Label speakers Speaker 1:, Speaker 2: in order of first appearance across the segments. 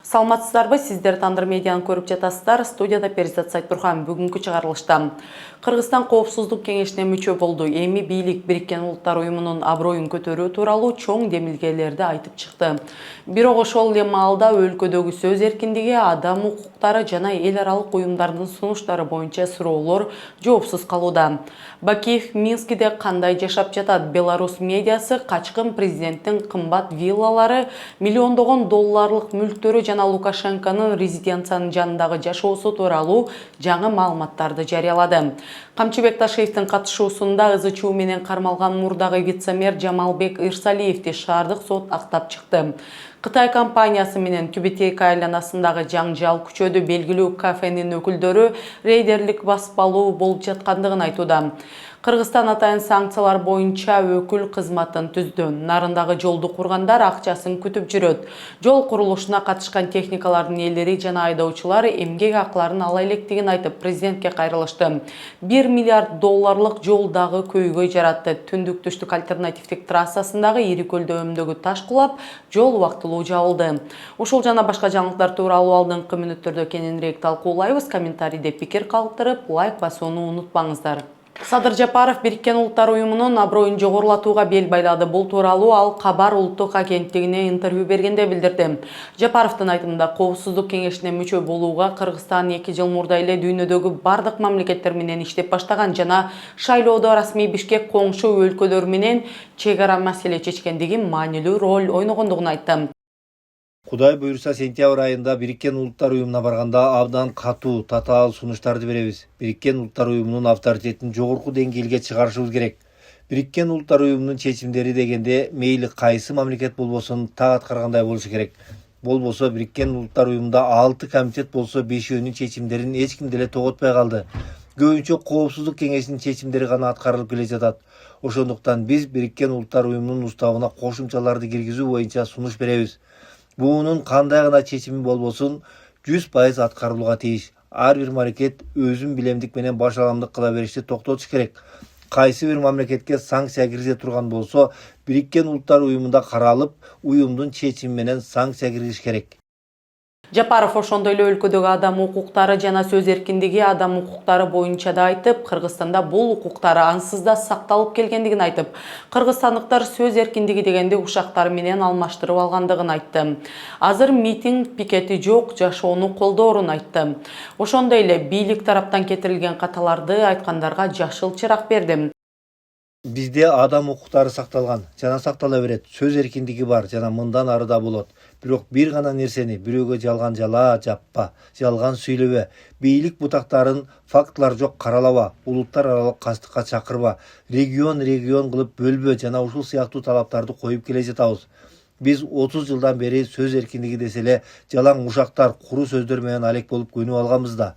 Speaker 1: Саламатсыздарбы, сиздер Тандыр медианы көрүп жатасыздар. Студияда Перизат Сайтурхан. Бүгүнкү чыгарылышта Кыргызстан коопсуздук кеңешине мүчө болду. Эми бийлик Бириккен Улуттар уюмунун аброюн көтөрүү тууралуу чоң демилгелерди айтып чыкты. Бирок ошол эле маалда өлкөдөгү сөз эркиндиги, адам укуктары жана эл аралык уюмдардын сунуштары боюнча суроолор жоопсуз калууда. Бакиев Минскиде кандай жашап жатат? Беларусь медиасы качкын президенттин кымбат виллалары, миллиондогон долларлык мүлктөрү жана Лукашенконун резиденциянын жанындагы жашоосу тууралуу жаңы маалыматтарды жарыялады. Камчыбек Ташиевдин катышуусунда ызы-чуу менен кармалган мурдагы вице-мэр Жамалбек Ирсалиевди шаардык сот актап чыкты. Кытай компаниясы менен Түбетейка айланасындагы жаңжал күчөдү. Белгилүү кафенин өкүлдөрү рейдерлик баспалуу болуп жаткандыгын айтууда. Кыргызстан атайын санкциялар боюнча өкүл кызматын түздү. Нарындагы жолду кургандар акчасын күтүп жүрөт. Жол курулушуна катышкан техникалардын ээлери жана айдоочулар эмгек акыларын ала электигин айтып, президентке кайрылышты. 1 миллиард долларлык жол дагы көйгөй жаратты. Түндүк-түштүк альтернативдик трассасындагы ири көлдөмдөгү таш кулап, жол убактылуу жабылды. Ушул жана башка жаңылыктар тууралуу алдыңкы мүнөттөрдө кененирээк талкуулайбыз. Комментарийде пикир калтырып, лайк басууну унутпаңыздар. Садыр Жапаров Бириккен Улуттар уюмунун аброюн жогорулатууга бел байлады. Бул тууралуу ал Кабар улуттук агенттигине интервью бергенде билдирди. Жапаровдун айтымында, коопсуздук кеңешине мүчө болууга Кыргызстан 2 жыл мурда эле дүйнөдөгү бардык мамлекеттер менен иштеп баштаган жана шайлоодо расмий Бишкек коңшу өлкөлөр менен чек ара маселе чечкендиги маанилүү роль ойногондугун айтты.
Speaker 2: Кудай буюрса, сентябрь айында Бириккен Улуттар уюмуна барганда абдан катуу, татаал сунуштарды беребиз. Бириккен Улуттар уюмунун авторитетин жогорку деңгээлге чыгарышыбыз керек. Бириккен Улуттар уюмунун чечимдери дегенде мейли кайсы мамлекет болбосун так аткаргандай болушу керек. Болбосо Бириккен Улуттар уюмунда 6 комитет болсо 5-өөнүн чечимдерин эч ким деле тоготпой калды. Көбүнчө коопсуздук кеңешинин чечимдери гана аткарылып келе жатат. Ошондуктан биз Бириккен Улуттар уюмунун уставына кошумчаларды киргизүү боюнча сунуш беребиз. Буунун кандай гана чечими болбосун 100% аткарылууга тийиш. Ар бир мамлекет өзүн билемдик менен башаламдык кыла беришти токтотуш керек. Кайсы бир мамлекетке санкция киргизе турган болсо, Бириккен Улуттар уюмунда каралып, уюмдун чечими менен санкция киргизиш керек.
Speaker 1: Жапаров ошондой эле өлкөдөгү адам укуктары жана сөз эркиндиги, адам укуктары боюнча да айтып, Кыргызстанда бул укуктары ансыз да сакталып келгендигин айтып, кыргызстандыктар сөз эркиндиги дегенди ушактары менен алмаштырып алгандыгын айтты. Азыр митинг, пикети жок, жашоону колдоорун айтты. Ошондой эле бийлик тараптан кетирилген каталарды айткандарга жашыл чырак берди.
Speaker 2: Бизде адам укуктары сакталган жана сактала берет. Сөз эркиндиги бар жана мындан ары да болот. Бирок бир гана нерсени бирөөгө жалган жала жаппа, жалган сүйлөбө, бийлик бутактарын фактылар жок каралаба, улуттар аралык кастыкка чакырба, регион кылып бөлбө жана ушул сыяктуу талаптарды коюп келе жатабыз. Биз 30 жылдан бери сөз эркиндиги деселе жалаң ушактар, куру сөздөр менен алек болуп көнүп алганбыз да.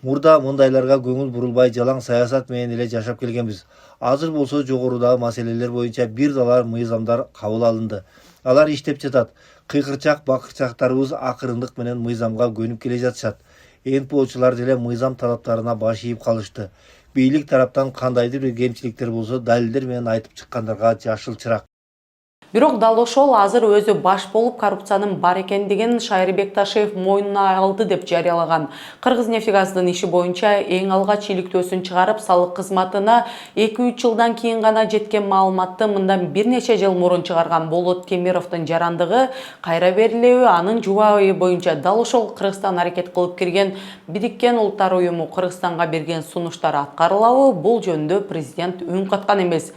Speaker 2: Мурда мындайларга көңүл бурулбай жалаң саясат менен эле жашап келгенбиз. Азыр болсо жогорудагы маселелер боюнча бир далар мыйзамдар кабыл алынды. Алар иштеп жатат. Кыйкырчак бакырчактарыбыз акырындык менен мыйзамга көнүп келе жатышат. НПОчулар деле мыйзам талаптарына баш ийип калышты. Бийлик тараптан кандайдыр бир кемчиликтер болсо далилдер менен айтып чыккандарга жашыл чырак.
Speaker 1: Бирок дал ошол азыр өзү баш болуп коррупциянын бар экендигин Шайрыбек Ташиев мойнуна алды деп жарыялаган. Кыргызнефтегаздын иши боюнча эң алгач иликтөөсүн чыгарып, салык кызматына 2-3 жылдан кийин гана жеткен маалыматты мындан бир нече жыл мурун чыгарган Болот Кемировдун жарандыгы кайра берилеби, анын жубайы боюнча дал ошол Кыргызстан аракет кылып кирген Бириккен Улуттар уюму Кыргызстанга берген сунуштар аткарылабы, бул жөнүндө президент үн каткан эмес.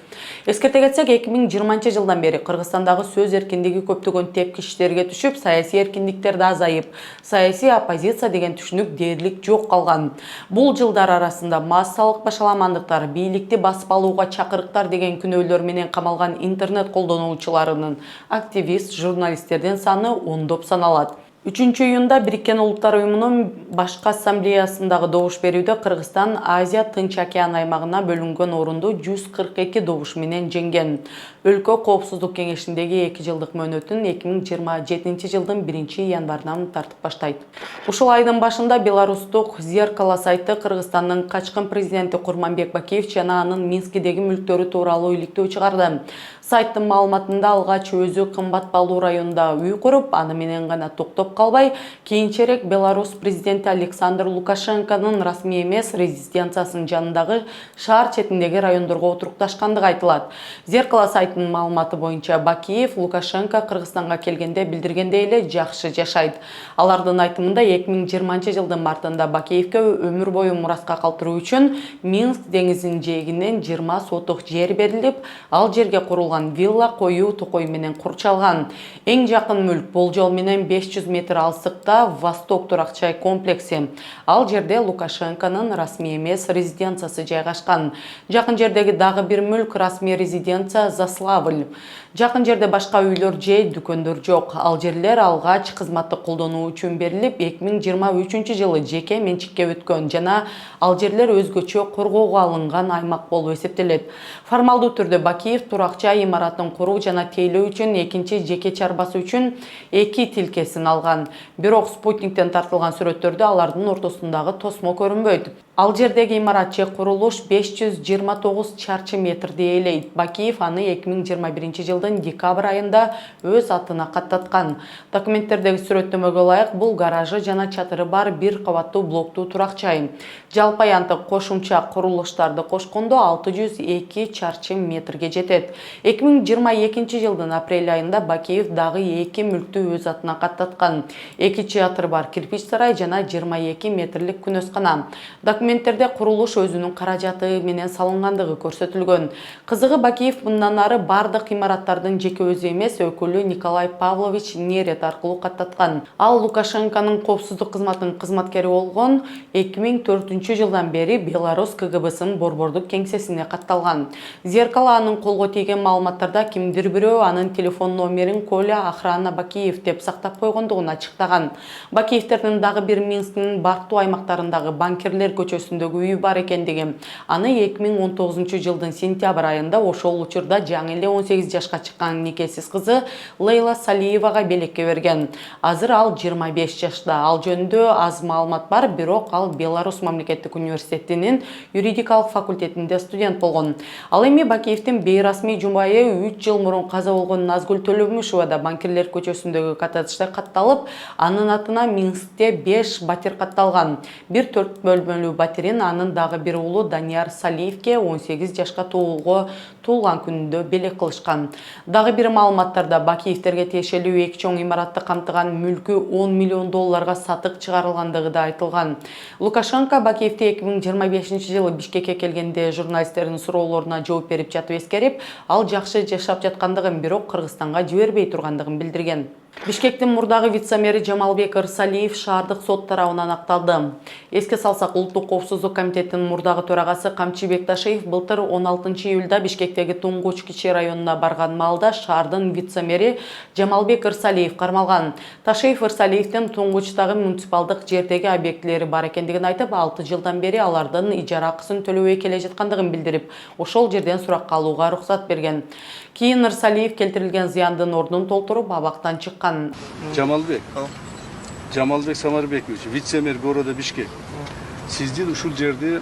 Speaker 1: Эскерте кетсек, 2020 жылдан бери Кыргызстандагы сөз эркиндиги көптөгөн тепкичтерге түшүп, саясий эркиндиктер да азайып, саясий оппозиция деген түшүнүк дээрлик жок калган. Бул жылдар арасында массалык башаламандыктар, бийликти басып алууга чакырыктар деген күнөөлөр менен камалган интернет колдонуучуларынын, активист, журналисттердин саны ондоп саналат. 3-июнда Бириккен Улуттар уюмунун башкы ассамблеясындагы добуш берүүдө Кыргызстан Азия Тынч океан аймагына бөлүнгөн орунду 142 добуш менен жеңген. Өлкө коопсуздук кеңешиндеги 2 жылдык мөөнөтүн 2027 жылдын 1-январынан тартып баштайт. Ушул айдын башында беларустук Зеркало сайты Кыргызстандын качкын президенти Курманбек Бакиев жана анын Минскидеги мүлктөрү тууралуу иликтөө чыгарды. Сайттын маалыматында алгач өзү кымбат баалуу районунда үй куруп, аны менен гана токтоп калбай, кийинчерээк Беларусь президенти Александр Лукашенконун расмий эмес резиденциясынын жанындагы шаар четиндеги райондорго отурукташкандыгы айтылат. Зеркало сайтынын маалыматы боюнча Бакиев Лукашенко Кыргызстанга келгенде билдиргендей эле жакшы жашайт. Алардын айтымында 2020 жылдын мартында Бакиевке өмүр бою мураска калтыруу үчүн Минск деңизинин жээгинен 20 сотук жер берилип, ал жерге курулган вилла коюу токой менен курчалган. Эң жакын мүлк болжол менен 500 метр алыстыкта Восток турак-жай комплекси. Ал жерде Лукашенконун расмий эмес резиденциясы жайгашкан. Жакын жердеги дагы бир мүлк расмий резиденция Заславль. Жакын жерде башка үйлөр же дүкөндөр жок. Ал жерлер алгач кызматты колдонуу үчүн берилип, 2023 жылы жеке менчикке өткөн жана ал жерлер өзгөчө коргоого алынган аймак болуп эсептелет. Формалдуу түрдө Бакиев турак-жай имаратын куруу жана тейлөө үчүн экинчи жеке чарбасы үчүн 2 тилкесин алган. Бирок спутниктен тартылган сүрөттөрдө алардын ортосундагы тосмо көрүнбөйт. Ал жердеги имарат же курулуш 529 чарчы метр ээлейт. Бакиев аны 2021 жылдын декабрь айында өз атына каттаткан. Документтердеги сүрөттөмөгө ылайык бул гаражы жана чатыры бар бир кабаттуу блоктуу турак-жай. Жалпы аянтык кошумча курулуштарды кошкондо 602 чарчы метрге жетет. 2022 жылдын апрель айында Бакиев дагы 2 мүлктү өз атына каттаткан. 2 чатыры бар кирпич сарай жана 22 метрлик күнөскана. Документтерде курулуш өзүнүн каражаты менен салынгандыгы көрсөтүлгөн. Кызыгы Бакиев мындан ары бардык имараттардын жеке өзү эмес, өкүлү Николай Павлович Нерет аркылуу каттаткан. Ал Лукашенконун коопсуздук кызматынын кызматкери болгон 2004 жылдан бери Беларусь КГБсынын борбордук кеңсесине катталган. Зеркало анын колго тийген маалыматтарда кимдир бирөө анын телефон номерин Коля Охрана Бакиев деп сактап койгондугун ачыктаган. Бакиевтердин дагы бир Минсктин бартуу аймактарындагы банкирлер көчөсүндөгү үйү бар экендиги. Аны 2019 жылдын сентябрь айында ошол учурда жаңы эле 18 жашка чыккан никесиз кызы Лейла Салиевага белекке берген. Азыр ал 25 жашта. Ал жөнүндө аз маалымат бар, бирок ал Беларусь мамлекеттик университетинин юридикалык факультетинде студент болгон. Ал эми Бакиевдин бейрасмий жубайы 3 жыл мурун каза болгон Назгүл Төлөмүшева да банкирлер көчөсүндөгү коттеджде катталып, анын атына Минскте 5 батир катталган. Бир 4 бөлмөлүү батирин анын дагы бир уулу Данияр Салиевке 18 жашка туулган күнүндө белек кылышкан. Дагы бир маалыматтарда Бакиевтерге тиешелүү 2 чоң имаратты камтыган мүлкү $10 миллион сатык чыгарылгандыгы да айтылган. Лукашенко Бакиевди 2025 жылы Бишкекке келгенде журналисттердин суроолоруна жооп берип жатып эскерип, ал жакшы жашап жаткандыгын, бирок Кыргызстанга жибербей тургандыгын билдирген. Бишкектин мурдагы вице-мэри Жамалбек Ырсалиев шаардык сот тарабынан акталды. Эске салсак, Улуттук коопсуздук комитетинин мурдагы төрагасы Камчы Бекташиев былтыр 16 июлда Бишкектеги Туңгуч кичи районуна барган маалда шаардын вице-мэри Жамалбек Ырсалиев кармалган. Ташиев Ырсалиевдин Туңгучтагы муниципалдык жердеги объектилери бар экендигин айтып, 6 жылдан бери алардын ижара акысын төлөбөй келе жаткандыгын билдирип, ошол жерден суракка алууга уруксат берген. Кийин Ырсалиев келтирилген зыяндын ордун толтуруп абактан чыккан.
Speaker 3: Жамалбек Самарбекович, вице-мэр города Бишкек. Сиздин ушул жерди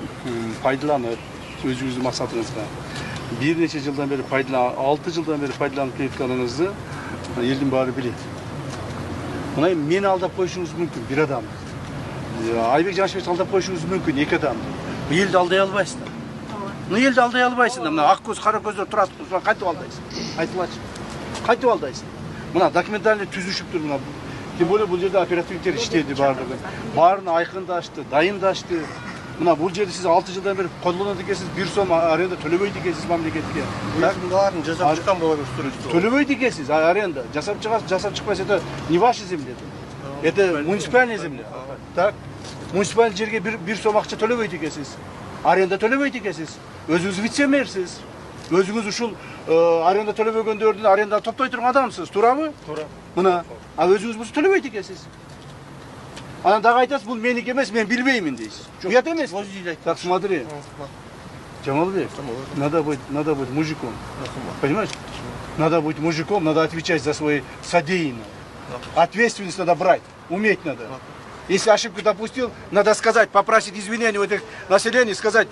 Speaker 3: пайдаланып, өзүңүздүн максатыңызга бир нече жылдан бери 6 жылдан бери пайдаланып келатканыңызды элдин баары билет. Мына мени алдап коюшуңуз мүмкүн бир адам. Айбек Жашевич алдап коюшуңуз мүмкүн 2 адам. Бул элди алдай албайсыңдар. Мына элди алдай албайсыңдар. Мына ак көз, кара көздөр турат, кайтып алдайсың. Айтылачы. Кайтып алдайсың. Мына документальный түзүшүп тур мына. Тем более бул жерде оперативниктер иштеди баардыгы. Баарын айкындашты, дайындашты. Мына бул жерди сиз 6 жылдан бери колдонот экенсиз, 1 сом аренда төлөбөйт экенсиз мамлекетке.
Speaker 4: Баарын жасап чыккан болор строительство.
Speaker 3: Төлөбөйт экенсиз аренда. Жасап чыкпайсыз, это не ваша земля. Это муниципальная земля. Так. Муниципаль жерге 1 сом акча төлөбөйт экенсиз. Аренда төлөбөйт экенсиз. Өзүңүз вице-мэрсиз. Өзүңүз ушул аренда төлөбөгөндөрдүн аренда топтой турган адамсыз, туурабы? Туура. Мына, а өзүңүз бул төлөбөйт экенсиз. Анан дагы айтасыз, бул меники эмес, мен билбеймин дейсиз. Уят эмес? Так, смотри. Жамалбек, надо быть мужиком. Понимаешь? Надо быть мужиком, надо отвечать за свои содеянные. Ответственность надо брать, уметь надо. Если ошибку допустил, надо сказать, попросить извинения у этих населения, сказать: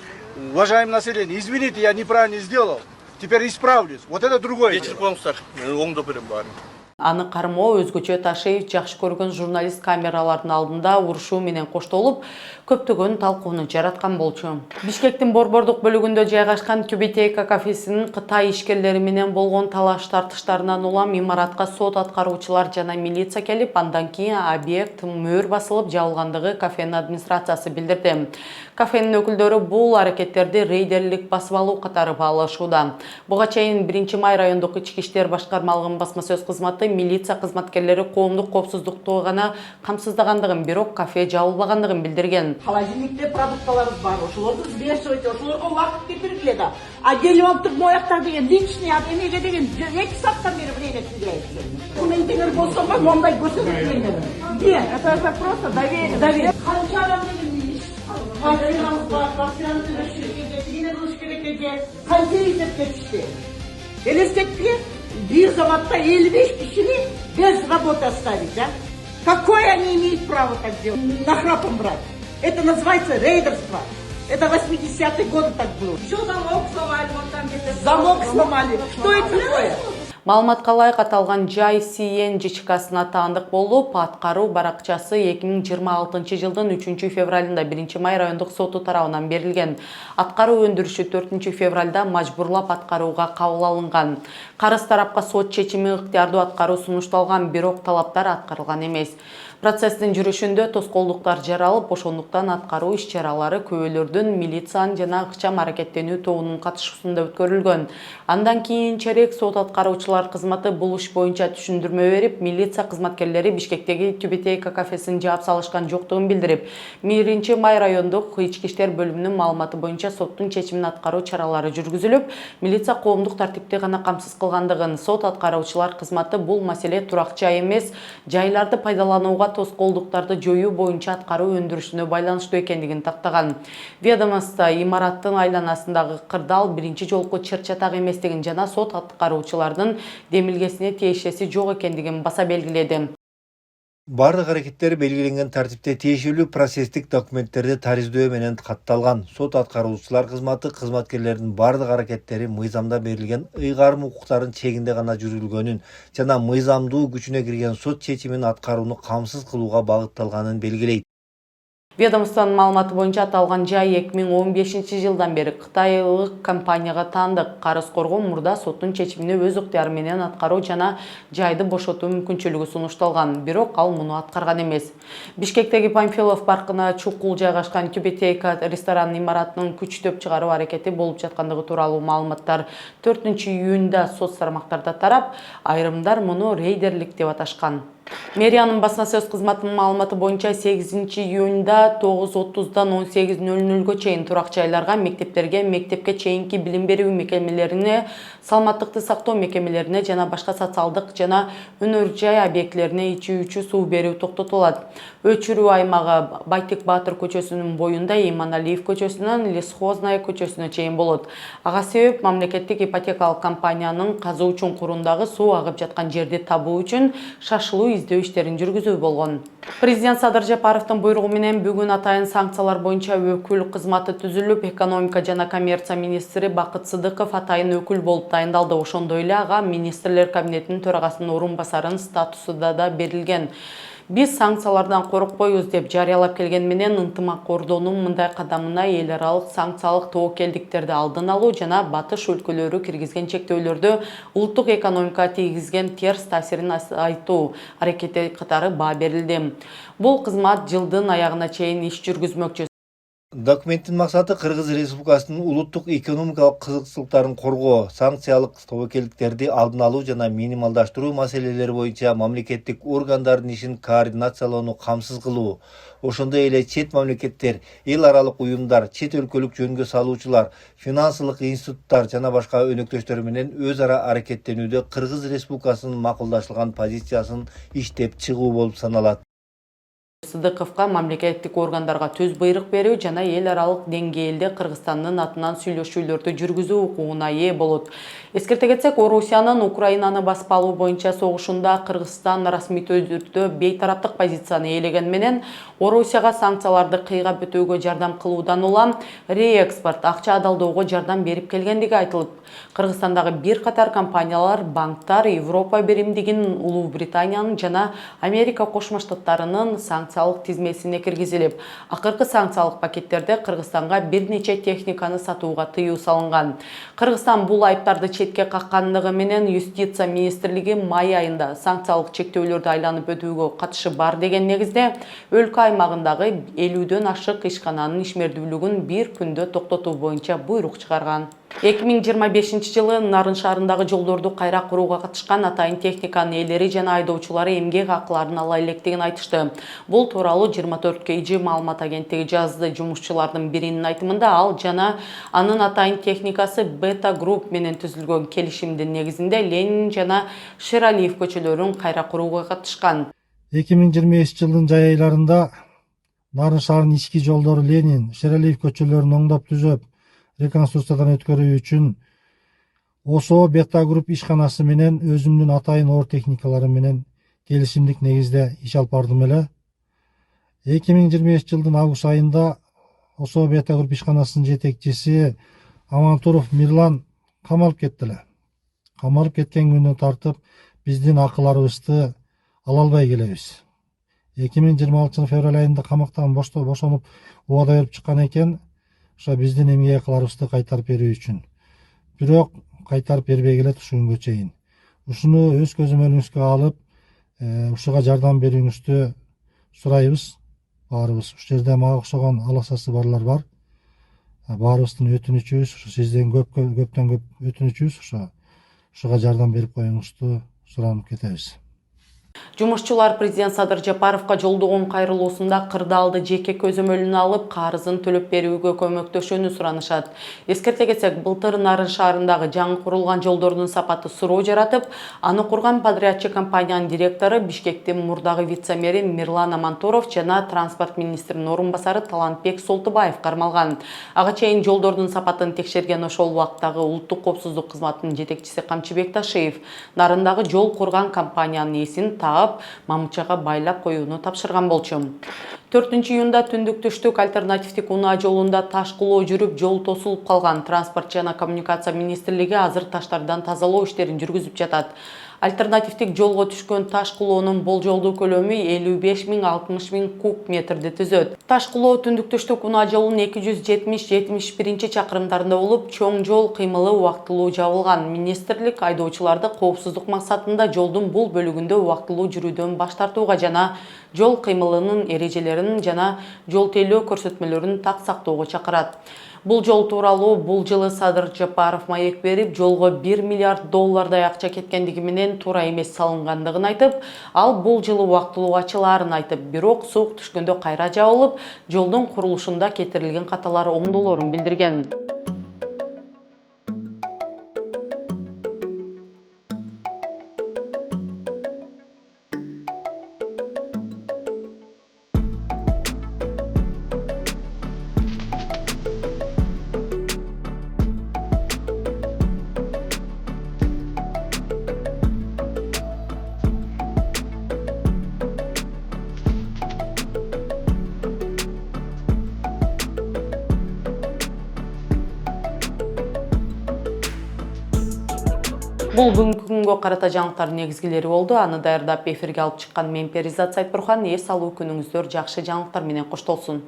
Speaker 3: уважаемое население, извините, я неправильно сделал.
Speaker 4: Теперь исправлюсь. Вот это другое. Вечер қоңыстар, оңдоп берем барын.
Speaker 1: Аны кармоо өзгөчө Ташеев жакшы көргөн журналист камералардын алдында урушуу менен коштолуп, көптөгөн талкууну жараткан болчу. Бишкектин борбордук бөлүгүндө жайгашкан Тюбетейка кафесинин Кытай ишкерлери менен болгон талаш тартыштарынан улам имаратка сот аткаруучулар жана милиция келип, андан кийин объект мөөр басылып жабылгандыгы кафенин администрациясы билдирди. Кафенин өкүлдөрү бул аракеттерди рейдерлик басып алуу катары баалашууда. Буга чейин 1-май райондук ички иштер башкармалыгынын басма сөз кызматы милиция кызматкерлери коомдук коопсуздукту гана камсыздагандыгын, бирок кафе жабылбагандыгын билдирген.
Speaker 5: Холодильникте продукталарыбыз бар, ошолорду взвешивать, ошолорго убакыт кетирилет. А делеоптук мояктар деген личный эмеге деген 2 сааттан бери время тилейт. Мен теңер болсом ба, мондай көрсөтүлгендер. Нет, это просто доверие. Канча адам деген квартирамыз бар, квартираны төлөшүрүп, менен керек канча издеп кетишти. Элестетпи, бир заводда 55 кишини без работы оставить, да? Какое они имеют право так делать? Нахрапом брать. Это называется рейдерство. Это 80-е годы так было. Что замок сломали? Вот там где-то замок сломали. Что это такое?
Speaker 1: Маалыматка ылайык аталган жай CN ЖЧКсына таандык болуп, аткаруу баракчасы 2026 жылдын 3 февралында 1-май райондук соту тарабынан берилген. Аткаруу өндүрүшү 4 февралда мажбурлап аткарууга кабыл алынган. Карыз тарапка сот чечими ыктыярдуу аткаруу сунушталган, бирок талаптар аткарылган эмес. Процесстин жүрүшүндө тоскоолдуктар жаралып, ошондуктан аткаруу иш-чаралары көбөлөрдүн милициянын жана ыкчам аракеттенүү тобунун катышуусунда өткөрүлгөн. Андан кийинчерээк сот аткаруучулар кызматы бул иш боюнча түшүндүрмө берип, милиция кызматкерлери Бишкектеги Тюбетейка кафесин жаап салышкан жоктугун билдирип, 1-май райондук ички иштер бөлүмүнүн маалыматы боюнча соттун чечимин аткаруу чаралары жүргүзүлүп, милиция коомдук тартипти гана камсыз кылгандыгын, сот аткаруучулар кызматы бул маселе туракча эмес, жайларды пайдаланууга тоскоолдуктарды жоюу боюнча аткаруу өндүрүшүнө байланыштуу экендигин тактаган. Ведомство имараттын айланасындагы кырдаал биринчи жолку чыр-чатак эместигин жана сот аткаруучулардын демилгесине тиешеси жок экендигин баса белгиледи.
Speaker 2: Бардык аракеттер белгиленген тартипте тиешелүү процесстик документтерди тариздөө менен катталган. Сот аткаруучулар кызматы кызматкерлердин бардык аракеттери мыйзамда берилген ыйгарым укуктарын чегинде гана жүргүзгөнүн жана мыйзамдуу күчүнө кирген сот чечимин аткарууну камсыз кылууга багытталганын белгилейт.
Speaker 1: Ведомствонун маалыматы боюнча аталган жай 2015 жылдан бери кытайлык компанияга таандык. Карыз коргоо мурда соттун чечимине өз ыктыяры менен аткаруу жана жайды бошотуу мүмкүнчүлүгү сунушталган, бирок ал муну аткарган эмес. Бишкектеги Памфилов паркына чукул жайгашкан Тюбетейка ресторанын имаратынын күчтөп чыгаруу аракети болуп жаткандыгы тууралуу маалыматтар 4-июнда соц тармактарда тарап, айрымдар муну рейдерлик деп аташкан. Мэриянын басма сөз кызматынын маалыматы боюнча 8-июнда 9:30-дан 18:00 чейин турак жайларга, мектептерге, мектепке чейинки билим берүү мекемелерине, саламаттыкты сактоо мекемелерине жана башка социалдык жана өнөр жай объектилерине ичүү суу берүү токтотулат. Өчүрүү аймагы Байтек Баатыр көчөсүнүн боюнда Иманалиев көчөсүнөн Лесхозная көчөсүнө чейин болот. Ага себеп мамлекеттик ипотекалык компаниянын казуу чуңкурундагы суу агып жаткан жерди табуу үчүн шашылуу издөө иштерин жүргүзүү болгон. Президент Садыр Жапаровдун буйругу менен бүгүн атайын санкциялар боюнча өкүл кызматы түзүлүп, экономика жана коммерция министри Бакыт Сыдыков атайын өкүл болуп тайындалды. Ошондой эле ага министрлер кабинетинин төрагасынын орун басарынын статусу да берилген. Биз санкциялардан коркпойбуз деп жарыялап келген менен ынтымак ордонун мындай кадамына эл аралык санкциялык тобокелдиктерди алдын алуу жана батыш өлкөлөрү киргизген чектөөлөрдү улуттук экономикага тийгизген терс таасирин айтуу аракети катары баа берилди. Бул кызмат жылдын аягына чейин иш жүргүзмөкчү.
Speaker 2: Документтин максаты Кыргыз Республикасынын улуттук экономикалык кызыкчылыктарын коргоо, санкциялык тобокелдиктерди алдын алуу жана минималдаштыруу маселелери боюнча мамлекеттик органдардын ишин координациялоону камсыз кылуу. Ошондой эле чет мамлекеттер, эл аралык уюмдар, чет өлкөлүк жөнгө салуучулар, финансылык институттар жана башка өнөктөштөр менен өз ара аракеттенүүдө Кыргыз Республикасынын макулдашылган позициясын иштеп чыгуу болуп саналат.
Speaker 1: Сыдыковго мамлекеттик органдарга төз буйрук берүү жана эл аралык деңгээлде Кыргызстандын атынан сүйлөшүүлөрдү жүргүзүү укугуна ээ болот. Эскерте кетсек, Орусиянын Украинаны басып алуу боюнча согушунда Кыргызстан расмий түрдө бейтараптык позицияны ээлеген менен Орусияга санкцияларды кыйгап өтүүгө жардам кылуудан улам реэкспорт, акча адалдоого жардам берип келгендиги айтылып, Кыргызстандагы бир катар компаниялар, банктар Европа биримдигинин, Улуу Британиянын жана Америка Кошмо Штаттарынын санкциялык тизмесине киргизилип, акыркы санкциялык пакеттерде Кыргызстанга бир нече техниканы сатууга тыюу салынган. Кыргызстан бул айыптарды четке каккандыгы менен Юстиция министрлиги май айында санкциялык чектөөлөрдү айланып өтүүгө катышы бар деген негизде өлкө аймагындагы 50дөн ашык ишкананын ишмердүүлүгүн бир күндө токтотуу боюнча буйрук чыгарган. 2025 жылы Нарын шаарындагы жолдорду кайра курууга катышкан атайын техниканын ээлери жана айдоочулары эмгек акыларын ала электигин айтышты. Бул тууралуу 24 маалымат агенттиги жазды. Жумушчулардын биринин айтымында ал жана анын атайын техникасы Бета Групп менен түзүлгөн келишимдин негизинде Ленин жана Шералиев көчөлөрүн кайра курууга катышкан.
Speaker 6: 2025 жылдын жай айларында Нарын шаарынын ички жолдору Ленин, Шералиев көчөлөрүн оңдоп түзөп, реконструкциядан өткөрүү үчүн ОСО Бета Групп ишканасы менен өзүмдүн атайын оор техникалары менен келишимдик негизде иш алып бардым эле. 2025 жылдын август айында ОСО Бета Групп ишканасынын жетекчиси Амантуров Мирлан камалып кетти эле. Камалып кеткен күнүнөн тартып биздин акыларыбызды ала албай келебиз. 2026 февраль айында камактан бошонуп убада берип чыккан экен. Ошо биздин эмгек акыларыбызды кайтарып берүү үчүн. Бирок кайтарып бербей келет ушул күнгө чейин. Ушуну өз көзөмөлүңүзгө алып, ушуга жардам берүүңүздү сурайбыз баарыбыз. Ушул жерде мага окшогон алаксасы барлар бар. Баарыбыздын өтүнүчүбүз, сизден көптөн көп өтүнүчүбүз ушуга жардам берип коюңузду суранып кетебиз.
Speaker 1: Жумушчулар президент Садыр Жапаровго жолдогон кайрылуусунда кырдаалды жеке көзөмөлүнө алып, карызын төлөп берүүгө көмөктөшүүнү суранышат. Эскерте кетсек, былтыр Нарын шаарындагы жаңы курулган жолдордун сапаты суроо жаратып, аны курган подрядчы компаниянын директору, Бишкектин мурдагы вице-мэри Мирлан Амантуров жана транспорт министринин орун басары Талантбек Солтубаев кармалган. Ага чейин жолдордун сапатын текшерген ошол убактагы улуттук коопсуздук кызматынын жетекчиси Камчыбек Ташиев Нарындагы жол курган компаниянын ээсин таап, мамычага байлап коюуну тапшырган болчу. 4-июнда түндүк-түштүк альтернативдик унаа жолунда таш кулоо жүрүп, жол тосулуп калган. Транспорт жана коммуникация министрлиги азыр таштардан тазалоо иштерин жүргүзүп жатат. Альтернативдик жолго түшкөн таш кулоонун болжолдуу көлөмү 55.000–60 000 куб метрди түзөт. Таш кулоо түндүк-түштүк унаа жолунун 270–71 чакырымдарында болуп, чоң жол кыймылы убактылуу жабылган. Министрлик айдоочуларды коопсуздук максатында жолдун бул бөлүгүндө убактылуу жүрүүдөн баш тартууга жана жол кыймылынын эрежелерин жана жол тейлөө көрсөтмөлөрүн так сактоого чакырат. Бул жол тууралуу бул жылы Садыр Жапаров маек берип, жолго $1 миллиард акча кеткендиги менен туура эмес салынгандыгын айтып, ал бул жылы убактылуу ачылаарын айтып, бирок суук түшкөндө кайра жабылып, жолдун курулушунда кетирилген каталар оңдолорун билдирген. Бул бүгүнкү күнгө карата жаңылыктардын негизгилери болду. Аны даярдап эфирге алып чыккан мен Перизат Сайтбурхан. Эс алуу күнүңүздөр жакшы жаңылыктар менен коштолсун.